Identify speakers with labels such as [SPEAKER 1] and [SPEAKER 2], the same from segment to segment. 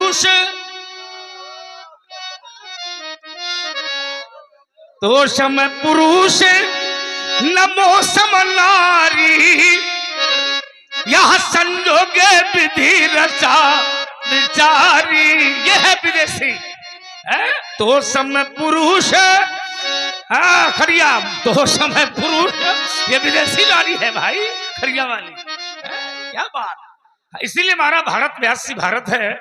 [SPEAKER 1] पुरुष तो सम पुरुष नमो सम नारी यह संजोगे विधि रचा विचारी। यह है विदेशी है तो समय पुरुष। हाँ खड़िया तो समय पुरुष ये विदेशी नारी है भाई खड़िया वाली है? क्या बात। इसीलिए हमारा भारत व्यासी भारत है,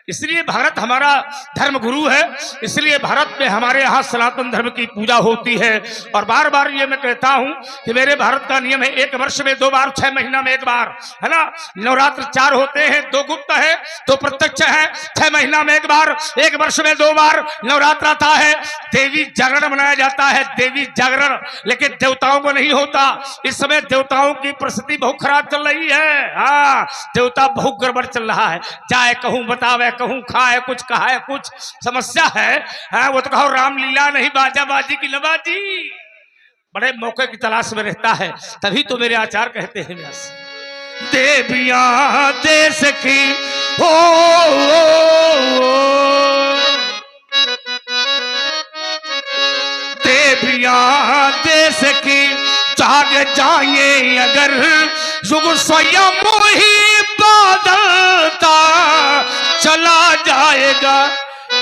[SPEAKER 1] इसलिए भारत हमारा धर्म गुरु है, इसलिए भारत में हमारे यहाँ सनातन धर्म की पूजा होती है। और बार बार ये मैं कहता हूँ कि मेरे भारत का नियम है 1 वर्ष में 2 बार, 6 महीना में 1 बार, है ना। नवरात्र 4 होते हैं, 2 गुप्त है 2 प्रत्यक्ष है। 6 महीना में 1 बार, 1 वर्ष में 2 बार नवरात्र आता है। देवी जागरण मनाया जाता है, देवी जागरण, लेकिन देवताओं को नहीं होता। इस समय देवताओं की परिस्थिति बहुत खराब चल रही है। हाँ देवता बहुत गड़बड़ चल रहा है, जाए कहूं बतावे कहूं खाए कुछ कहा कुछ समस्या है। हाँ वो तो कहो रामलीला नहीं बाजा बाजी की लबाजी। बड़े मौके की तलाश में रहता है, तभी तो मेरे आचार्य कहते हैं व्यास देवियां देश की हो देवियां देश की जाग जाए अगर युग स्वयं ही बदलता चला जाएगा।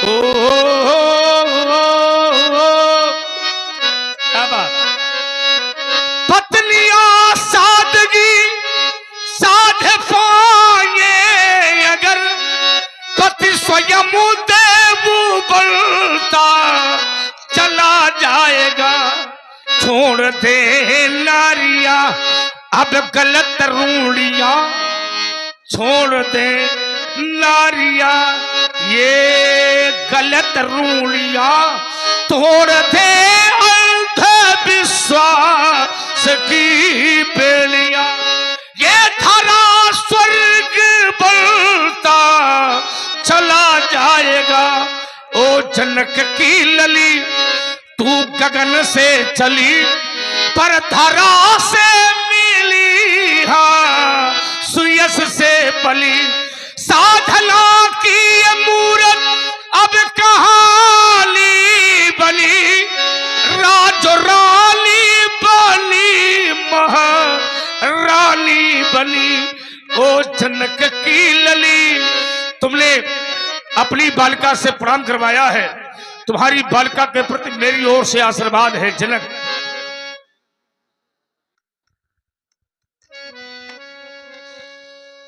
[SPEAKER 1] ओ क्या बात। पत्नियां सादगी साध पाए अगर पति स्वयं देव बनता चला जाएगा। छोड़ दे नारिया अब गलत रूढ़िया, छोड़ दे नारिया ये गलत रूढ़िया, तोड़ दे अंधविश्वास की बेलिया। ये धरा स्वर्ग बनता चला जाएगा। ओ जनक की लली तू गगन से चली पर धरा से मिली, हाँ सुयस से पली। साधना की मूरत अब कहाँ ली बली, राज रानी बनी महारानी बनी। ओ जनक की लली तुमने अपनी बालिका से प्रणाम करवाया है, तुम्हारी बालिका के प्रति मेरी ओर से आशीर्वाद है जनक।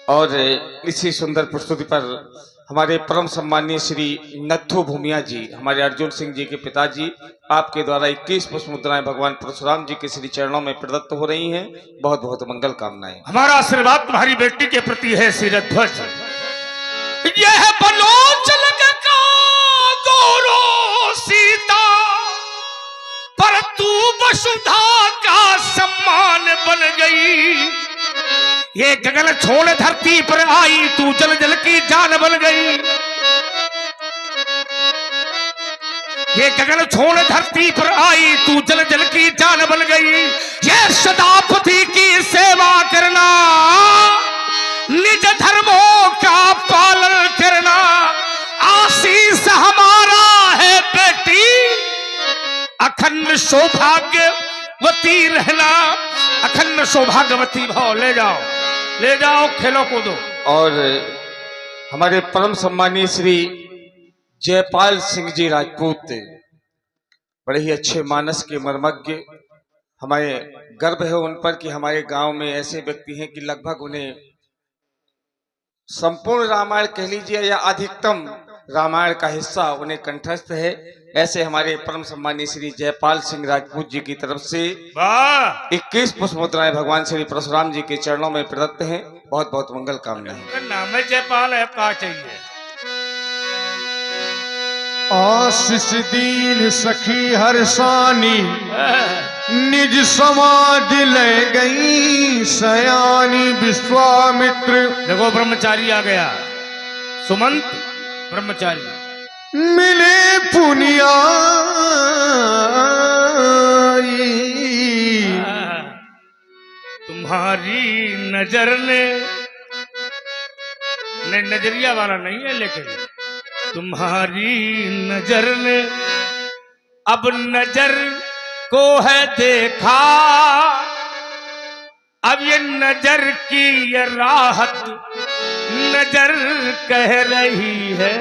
[SPEAKER 2] और इसी सुंदर प्रस्तुति पर हमारे परम सम्मानीय श्री नथु भूमिया जी, हमारे अर्जुन सिंह जी के पिताजी, आपके द्वारा 21 पुष्प मुद्राएं भगवान परशुराम जी के श्री चरणों में प्रदत्त हो रही हैं। बहुत बहुत मंगल कामनाएं।
[SPEAKER 1] हमारा आशीर्वाद तुम्हारी बेटी के प्रति है शिरध्वज। यह बलोचन का गौरव सीता पर तू वसुधा का सम्मान बन गई। ये गगन छोड़ धरती पर आई तू जल जल की जान बन गई। ये गगन छोड़ धरती पर आई तू जल जल की जान बन गई। ये सदापति की सेवा करना, निज धर्मों का पालन करना आशीष हमारा है बेटी। अखंड सौभाग्यवती रहना, अखंड सौभाग्यवती भाव। ले जाओ खेलो कूदो।
[SPEAKER 2] और हमारे परम सम्मानीय श्री जयपाल सिंह जी राजपूत, बड़े ही अच्छे मानस के मर्मज्ञ, हमारे गर्व है उन पर कि हमारे गांव में ऐसे व्यक्ति हैं कि लगभग उन्हें संपूर्ण रामायण कह लीजिए या अधिकतम रामायण का हिस्सा उन्हें कंठस्थ है। ऐसे हमारे परम सम्मानीय श्री जयपाल सिंह राजपूत जी की तरफ से 21 पुष्प मुद्राएं भगवान श्री परशुराम जी के चरणों में प्रदत्त हैं। बहुत बहुत मंगल कामनाएं।
[SPEAKER 1] नाम है जयपाल है, क्या चाहिए।
[SPEAKER 3] आशीष दीन सखी हर्षानी निज समाज ले गई सयानी। विश्वामित्र
[SPEAKER 1] देखो ब्रह्मचारी आ गया, सुमंत ब्रह्मचारी
[SPEAKER 3] मिले पुनिया।
[SPEAKER 1] तुम्हारी नजर ने नजरिया वाला नहीं है, लेकिन तुम्हारी नजर ने अब नजर को है देखा, अब ये नजर की ये राहत नजर कह रही है।